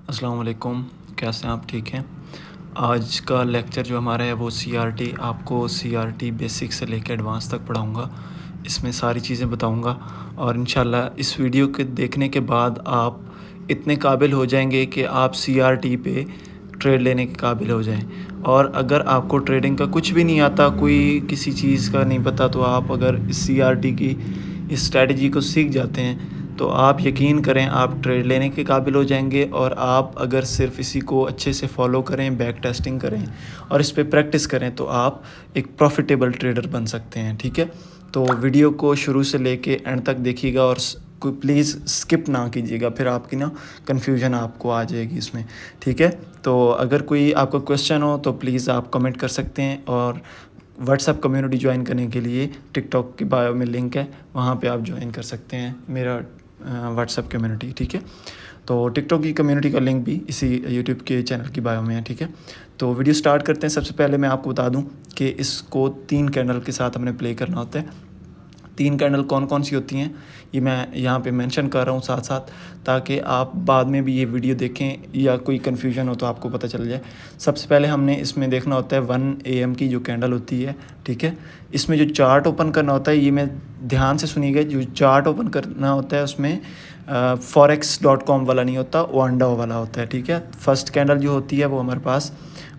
अस्सलाम वालेकुम, कैसे हैं आप? ठीक हैं? आज का लेक्चर जो हमारा है वो सीआरटी, आपको सीआरटी बेसिक से लेकर एडवांस तक पढ़ाऊँगा। इसमें सारी चीज़ें बताऊँगा और इंशाल्लाह इस वीडियो के देखने के बाद आप इतने काबिल हो जाएंगे कि आप सीआरटी पे ट्रेड लेने के काबिल हो जाएं। और अगर आपको ट्रेडिंग का कुछ भी नहीं आता, कोई किसी चीज़ का नहीं पता, तो आप अगर इस सीआरटी की इस स्ट्रैटेजी को सीख जाते हैं तो आप यकीन करें आप ट्रेड लेने के काबिल हो जाएंगे। और आप अगर सिर्फ इसी को अच्छे से फॉलो करें, बैक टेस्टिंग करें और इस पे प्रैक्टिस करें तो आप एक प्रॉफिटेबल ट्रेडर बन सकते हैं। ठीक है, तो वीडियो को शुरू से लेके एंड तक देखिएगा और कोई प्लीज़ स्किप ना कीजिएगा, फिर आपकी ना कन्फ्यूजन आपको आ जाएगी इसमें। ठीक है, तो अगर कोई आपका क्वेश्चन हो तो प्लीज़ आप कमेंट कर सकते हैं। और व्हाट्सएप कम्युनिटी ज्वाइन करने के लिए टिकटॉक की बायो में लिंक है, वहाँ पे आप ज्वाइन कर सकते हैं मेरा व्हाट्सएप कम्युनिटी। ठीक है, तो टिकटॉक की कम्युनिटी का लिंक भी इसी यूट्यूब के चैनल की बायो में है। ठीक है, तो वीडियो स्टार्ट करते हैं। सबसे पहले मैं आपको बता दूं कि इसको 3 कैंडल के साथ हमने प्ले करना होता है। 3 कैंडल कौन कौन सी होती हैं ये मैं यहाँ पे मेंशन कर रहा हूँ साथ साथ, ताकि आप बाद में भी ये वीडियो देखें या कोई कन्फ्यूजन हो तो आपको पता चल जाए। सबसे पहले हमने इसमें देखना होता है 1 AM की जो कैंडल होती है। ठीक है, इसमें जो चार्ट ओपन करना होता है, ये मैं ध्यान से सुनिएगा, जो चार्ट ओपन करना होता है उसमें forex.com वाला नहीं होता, वांडा वाला होता है। ठीक है, फर्स्ट कैंडल जो होती है वो हमारे पास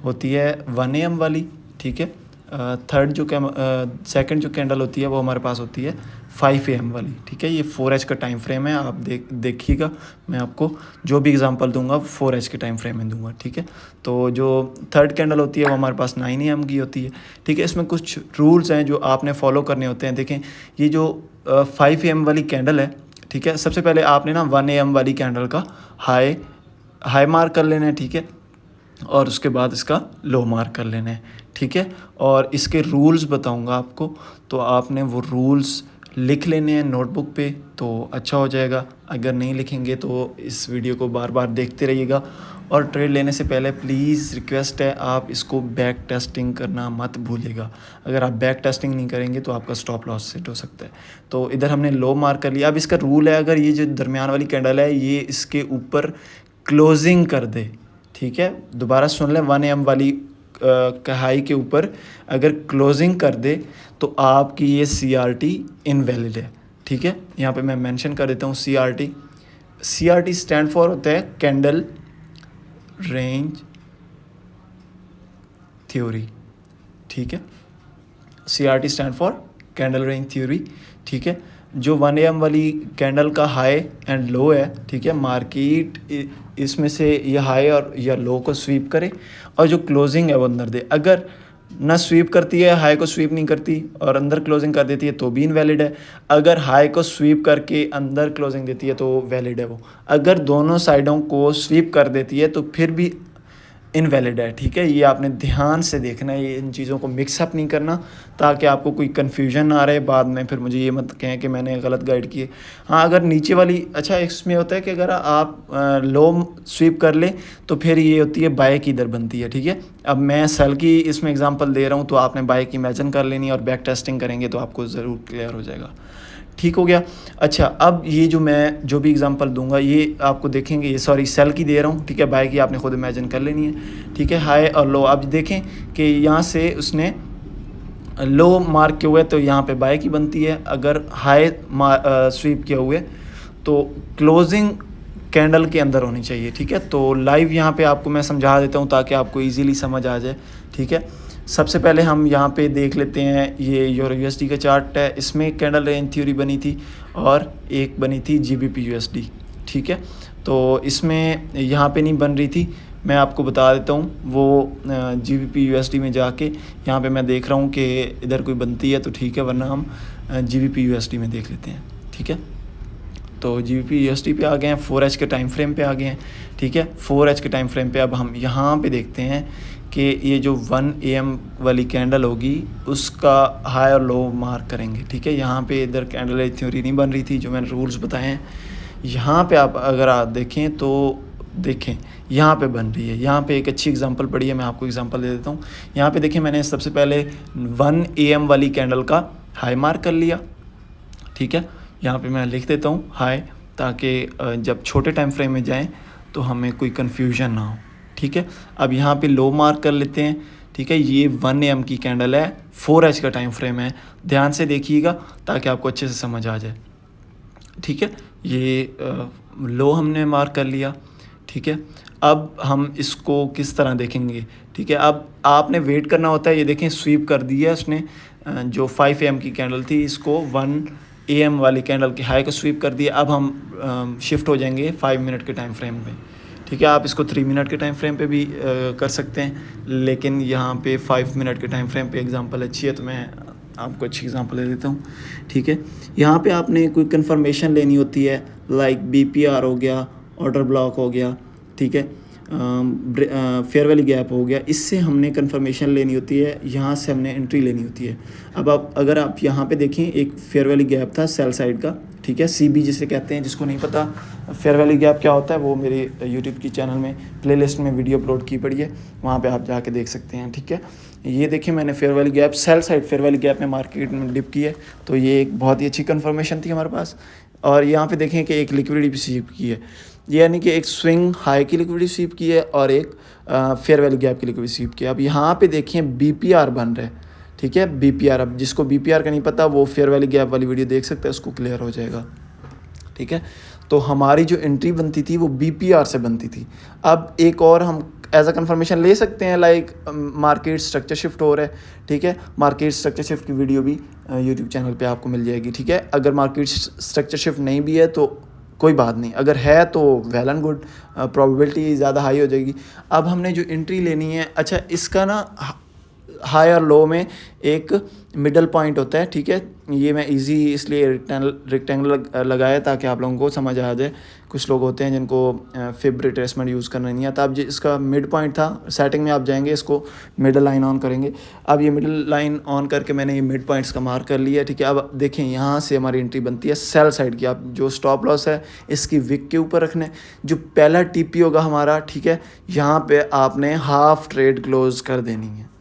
होती है 1 AM वाली। ठीक है, सेकंड जो कैंडल होती है वो हमारे पास होती है 5 AM वाली। ठीक है, ये 4H का टाइम फ्रेम है, आप देखिएगा। मैं आपको जो भी एग्जांपल दूंगा 4H के टाइम फ्रेम में दूंगा। ठीक है, तो जो थर्ड कैंडल होती है वो हमारे पास 9 AM की होती है। ठीक है, इसमें कुछ रूल्स हैं जो आपने फॉलो करने होते हैं। देखें, ये जो 5 AM वाली कैंडल है, ठीक है, सबसे पहले आपने ना 1 AM वाली कैंडल का हाई मार्क कर लेना है। ठीक है, और उसके बाद इसका लो मार्क कर लेना है। ठीक है, और इसके रूल्स बताऊंगा आपको, तो आपने वो रूल्स लिख लेने हैं नोटबुक पे तो अच्छा हो जाएगा। अगर नहीं लिखेंगे तो इस वीडियो को बार बार देखते रहिएगा। और ट्रेड लेने से पहले प्लीज़ रिक्वेस्ट है, आप इसको बैक टेस्टिंग करना मत भूलिएगा। अगर आप बैक टेस्टिंग नहीं करेंगे तो आपका स्टॉप लॉस सेट हो सकता है। तो इधर हमने लो मार्क कर लिया। अब इसका रूल है, अगर ये जो दरमियान वाली कैंडल है ये इसके ऊपर क्लोजिंग कर दे, ठीक है, दोबारा सुन लें, 1 AM वाली हाई के ऊपर अगर क्लोजिंग कर दे तो आपकी ये सीआरटी इनवैलिड है। ठीक है, यहाँ पे मैं मेंशन कर देता हूँ सीआरटी। सीआरटी स्टैंड फॉर होता है कैंडल रेंज थ्योरी। ठीक है, CRT stand for candle range theory. ठीक है, जो 1 AM वाली कैंडल का हाई एंड लो है, ठीक है, मार्केट इसमें से ये हाई और या लो को स्वीप करे और जो क्लोजिंग है वो अंदर दे। अगर ना स्वीप करती है, हाई को स्वीप नहीं करती और अंदर क्लोजिंग कर देती है तो भी इनवैलिड है। अगर हाई को स्वीप करके अंदर क्लोजिंग देती है तो वैलिड है वो। अगर दोनों साइडों को स्वीप कर देती है तो फिर भी इनवैलिड है। ठीक है, ये आपने ध्यान से देखना है, ये इन चीज़ों को मिक्सअप नहीं करना ताकि आपको कोई कन्फ्यूजन ना रहे बाद में, फिर मुझे ये मत कहें कि मैंने गलत गाइड किए। हाँ, अगर नीचे वाली, अच्छा इसमें होता है कि अगर आप लो स्वीप कर लें तो फिर ये होती है बाय की दर बनती है। ठीक है, अब मैं सेल की इसमें एग्जांपल दे रहा हूँ तो आपने बाय की इमेजिन कर लेनी है और बैक टेस्टिंग करेंगे तो आपको ज़रूर क्लियर हो जाएगा। ठीक हो गया। अच्छा, अब ये जो मैं जो भी एग्जांपल दूंगा ये आपको देखेंगे, ये सॉरी सेल की दे रहा हूँ। ठीक है, बाय की आपने खुद इमेजिन कर लेनी है। ठीक है, हाई और लो, अब देखें कि यहाँ से उसने लो मार्क किए हुए तो यहाँ पे बाय की बनती है। अगर हाई स्वीप किए हुए तो क्लोजिंग कैंडल के अंदर होनी चाहिए। ठीक है, तो लाइव यहाँ पे आपको मैं समझा देता हूँ ताकि आपको इजीली समझ आ जाए। ठीक है, सबसे पहले हम यहाँ पे देख लेते हैं, ये यूरो यूएसडी का चार्ट है, इसमें कैंडल रेंज थ्योरी बनी थी और एक बनी थी जीबीपी यूएसडी। ठीक है, तो इसमें यहाँ पे नहीं बन रही थी, मैं आपको बता देता हूँ। वो जीबीपी यूएसडी में जाके यहाँ पे मैं देख रहा हूँ कि इधर कोई बनती है तो ठीक है, वरना हम जीबीपी यूएसडी में देख लेते हैं। ठीक है, तो जीबीपी यूएसडी पे आ गए हैं, 4H के टाइम फ्रेम पे आ गए हैं। ठीक है, 4H के टाइम फ्रेम पे अब हम यहाँ पे देखते हैं कि ये जो 1 AM वाली कैंडल होगी उसका हाई और लो मार्क करेंगे। ठीक है, यहाँ पे इधर कैंडल थ्योरी नहीं बन रही थी जो मैंने रूल्स बताए हैं। यहाँ पे आप अगर आप देखें तो देखें यहाँ पे बन रही है। यहाँ पे एक अच्छी एग्जांपल पड़ी है, मैं आपको एग्जांपल दे देता हूँ। यहाँ पे देखें, मैंने सबसे पहले 1 AM वाली कैंडल का हाई मार्क कर लिया। ठीक है, यहाँ पे मैं लिख देता हूँ हाई, ताकि जब छोटे टाइम फ्रेम में जाएं तो हमें कोई कन्फ्यूजन ना हो, ठीक है। अब यहाँ पे लो मार्क कर लेते हैं, ठीक है। ये 1 AM की कैंडल है, 4H का टाइम फ्रेम है, ध्यान से देखिएगा ताकि आपको अच्छे से समझ आ जाए, ठीक है। ये लो हमने मार्क कर लिया, ठीक है। अब हम इसको किस तरह देखेंगे, ठीक है। अब आपने वेट करना होता है। ये देखें स्वीप कर दिया उसने, जो 5 AM की कैंडल थी इसको 1 AM वाली कैंडल के हाई को स्वीप कर दिया। अब हम शिफ्ट हो जाएंगे 5 मिनट के टाइम फ्रेम पे, ठीक है। आप इसको 3 मिनट के टाइम फ्रेम पे भी कर सकते हैं, लेकिन यहाँ पे 5 मिनट के टाइम फ्रेम पे एग्जांपल अच्छी है तो मैं आपको अच्छी एग्जांपल दे देता हूँ, ठीक है। यहाँ पे आपने कोई कंफर्मेशन लेनी होती है, लाइक BPR हो गया, ऑर्डर ब्लॉक हो गया, ठीक है, फेयर वैली गैप हो गया। इससे हमने कंफर्मेशन लेनी होती है, यहाँ से हमने एंट्री लेनी होती है। अब आप अगर आप यहाँ पे देखें, एक फेयर वैली गैप था सेल साइड का, ठीक है, CB जिसे कहते हैं। जिसको नहीं पता फेयर वैली गैप क्या होता है, वो मेरे यूट्यूब की चैनल में प्लेलिस्ट में वीडियो अपलोड की पड़ी है, वहाँ पे आप जाके देख सकते हैं, ठीक है। ये देखिए मैंने fair valley gap sell side fair valley gap में मार्केट में डिप की है, तो ये एक बहुत ही अच्छी कंफर्मेशन थी हमारे पास। और यहाँ पे देखें कि एक लिक्विडिटी स्वीप की है, यानी कि एक स्विंग हाई की लिक्विडिटी स्वीप की है और एक फेयर वैली गैप की लिक्विडिटी स्वीप की है। अब यहाँ पे देखें BPR बन रहा है, ठीक है, BPR। अब जिसको BPR का नहीं पता वो फेयर वैली गैप वाली वीडियो देख सकता है, उसको क्लियर हो जाएगा, ठीक है। तो हमारी जो एंट्री बनती थी वो BPR से बनती थी। अब एक और हम एज अ कंफर्मेशन ले सकते हैं, लाइक मार्केट स्ट्रक्चर शिफ्ट हो रहा है, ठीक है। मार्केट स्ट्रक्चर शिफ्ट की वीडियो भी यूट्यूब चैनल पे आपको मिल जाएगी, ठीक है। अगर मार्केट स्ट्रक्चर शिफ्ट नहीं भी है तो कोई बात नहीं, अगर है तो वेल एंड गुड, प्रोबेबिलिटी ज़्यादा हाई हो जाएगी। अब हमने जो एंट्री लेनी है, अच्छा इसका ना हाई और लो में एक मिडल पॉइंट होता है, ठीक है। ये मैं इजी इसलिए रेक्टेंगल लगाया ताकि आप लोगों को समझ आ जाए। कुछ लोग होते हैं जिनको फिब रिट्रेसमेंट यूज़ करना नहीं आता। अब इसका मिड पॉइंट था, सेटिंग में आप जाएंगे, इसको मिडल लाइन ऑन करेंगे। अब ये मिडल लाइन ऑन करके मैंने ये मिड पॉइंट्स का मार्क कर लिया, ठीक है। अब देखें यहाँ से हमारी एंट्री बनती है सेल साइड की। आप जो स्टॉप लॉस है इसकी विक के ऊपर रखना है, जो पहला TP होगा हमारा, ठीक है, यहाँ पे आपने हाफ ट्रेड क्लोज कर देनी है।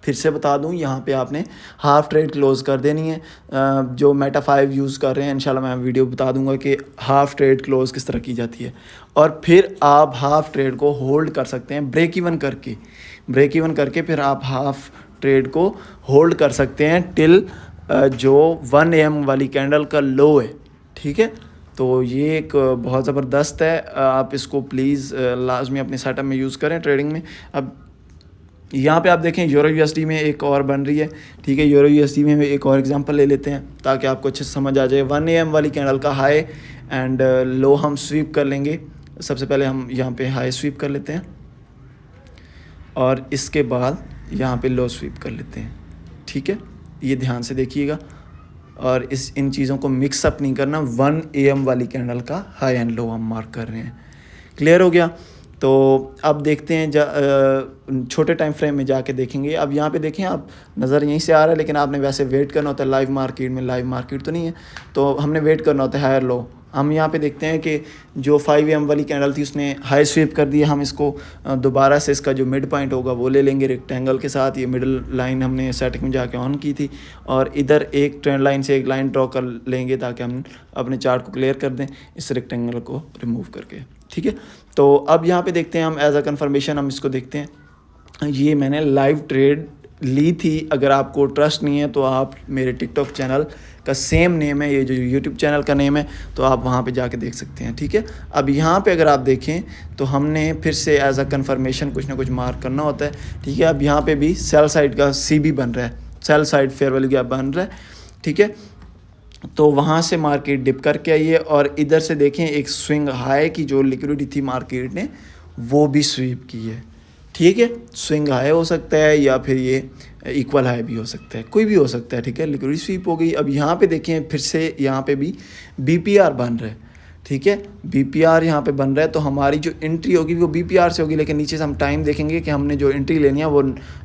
फिर से बता दूं, यहाँ पे आपने हाफ ट्रेड क्लोज कर देनी है। जो मेटा 5 यूज़ कर रहे हैं, इंशाल्लाह मैं वीडियो बता दूंगा कि हाफ ट्रेड क्लोज किस तरह की जाती है। और फिर आप हाफ ट्रेड को होल्ड कर सकते हैं ब्रेक इवन करके फिर आप हाफ ट्रेड को होल्ड कर सकते हैं टिल जो 1 AM वाली कैंडल का लो है, ठीक है। तो ये एक बहुत ज़बरदस्त है, आप इसको प्लीज़ लाजमी अपने सेटअप में यूज़ करें ट्रेडिंग में। अब यहाँ पे आप देखें यूरो USD में एक और बन रही है, ठीक है। यूरो USD में एक और एग्जांपल ले लेते हैं ताकि आपको अच्छे से समझ आ जाए। 1 AM वाली कैंडल का हाई एंड लो हम स्वीप कर लेंगे। सबसे पहले हम यहाँ पे हाई स्वीप कर लेते हैं और इसके बाद यहाँ पे लो स्वीप कर लेते हैं, ठीक है। ये ध्यान से देखिएगा और इन चीज़ों को मिक्स अप नहीं करना। 1 AM वाली कैंडल का हाई एंड लो हम मार्क कर रहे हैं। क्लियर हो गया। तो अब देखते हैं छोटे टाइम फ्रेम में जाके देखेंगे। अब यहाँ पे देखें, आप नज़र यहीं से आ रहा है, लेकिन आपने वैसे वेट करना होता है लाइव मार्केट तो नहीं है, तो हमने वेट करना होता है हाई और लो। हम यहाँ पे देखते हैं कि जो 5 AM वाली कैंडल थी उसने हाई स्वीप कर दिया। हम इसको दोबारा से इसका जो मिड पॉइंट होगा वो ले लेंगे रेक्टेंगल के साथ। ये मिडल लाइन हमने सेटिंग में जाके ऑन की थी और इधर एक ट्रेंड लाइन से एक लाइन ड्रॉ कर लेंगे ताकि हम अपने चार्ट को क्लियर कर दें इस रेक्टेंगल को रिमूव करके, ठीक है। तो अब यहाँ पे देखते हैं हम एज अ कंफर्मेशन हम इसको देखते हैं। ये मैंने लाइव ट्रेड ली थी। अगर आपको ट्रस्ट नहीं है तो आप मेरे टिकटॉक चैनल का सेम नेम है, ये जो यूट्यूब चैनल का नेम है, तो आप वहाँ पे जाके देख सकते हैं, ठीक है। अब यहाँ पे अगर आप देखें तो हमने फिर से एज अ कंफर्मेशन कुछ ना कुछ मार्क करना होता है, ठीक है। अब यहाँ पे भी सेल साइड का CB बन रहा है, sell side fair value gap बन रहा है, ठीक है। तो वहाँ से मार्केट डिप करके आई है और इधर से देखें एक स्विंग हाई की जो लिक्विडिटी थी मार्केट ने वो भी स्वीप की है, ठीक है। स्विंग हाई हो सकता है या फिर ये इक्वल हाई भी हो सकता है, कोई भी हो सकता है, ठीक है। लिक्विडिटी स्वीप हो गई। अब यहाँ पे देखें फिर से यहाँ पे भी BPR बन रहा है, ठीक है। BPR यहाँ पे बन रहा है तो हमारी जो एंट्री होगी वो BPR से होगी, लेकिन नीचे से हम टाइम देखेंगे कि हमने जो एंट्री लेनी है वो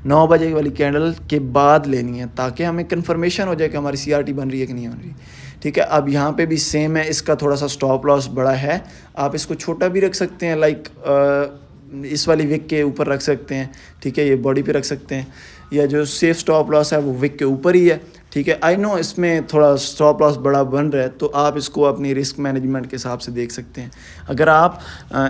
9 बजे वाली कैंडल के बाद लेनी है ताकि हमें कंफर्मेशन हो जाए कि हमारी CRT बन रही है कि नहीं बन रही, ठीक है। अब यहाँ पे भी सेम है, इसका थोड़ा सा स्टॉप लॉस बड़ा है, आप इसको छोटा भी रख सकते हैं, लाइक इस वाली विक के ऊपर रख सकते हैं, ठीक है, ये बॉडी पे रख सकते हैं। या जो सेफ स्टॉप लॉस है वो विक के ऊपर ही है, ठीक है। आई नो इसमें थोड़ा स्टॉप लॉस बड़ा बन रहा है, तो आप इसको अपनी रिस्क मैनेजमेंट के हिसाब से देख सकते हैं। अगर आप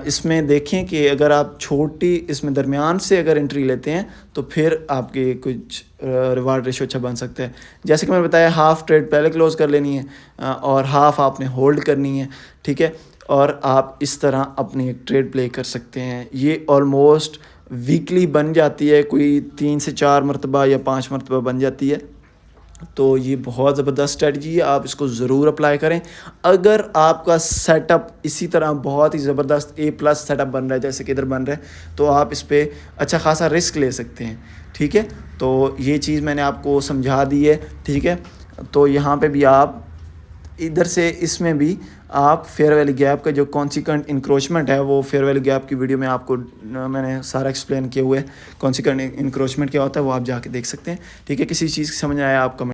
इसमें देखें कि अगर आप छोटी इसमें दरमियान से अगर एंट्री लेते हैं तो फिर आपके कुछ रिवार्ड रेशो अच्छा बन सकता है। जैसे कि मैंने बताया, हाफ़ ट्रेड पहले क्लोज कर लेनी है और हाफ़ आपने होल्ड करनी है, ठीक है। और आप इस तरह अपनी एक ट्रेड प्ले कर सकते हैं। ये ऑलमोस्ट वीकली बन जाती है, कोई 3 से 4 मरतबा या 5 मरतबा बन जाती है। तो ये बहुत ज़बरदस्त स्ट्रेटजी है, आप इसको ज़रूर अप्लाई करें। अगर आपका सेटअप इसी तरह बहुत ही ज़बरदस्त A+ सेटअप बन रहा है जैसे कि इधर बन रहा है, तो आप इस पर अच्छा खासा रिस्क ले सकते हैं, ठीक है। तो ये चीज़ मैंने आपको समझा दी है, ठीक है। तो यहाँ पे भी आप इधर से इसमें भी आप फेयर वैली गैप का जो कॉन्सिक्वेंट इंक्रोचमेंट है, वो फेयर वैली गैप की वीडियो में आपको मैंने सारा एक्सप्लेन किया हुआ है। कॉन्सिक्वेंट इंक्रोचमेंट क्या होता है वो आप जाके देख सकते हैं, ठीक है। किसी चीज़ की समझ आया आप कमेंट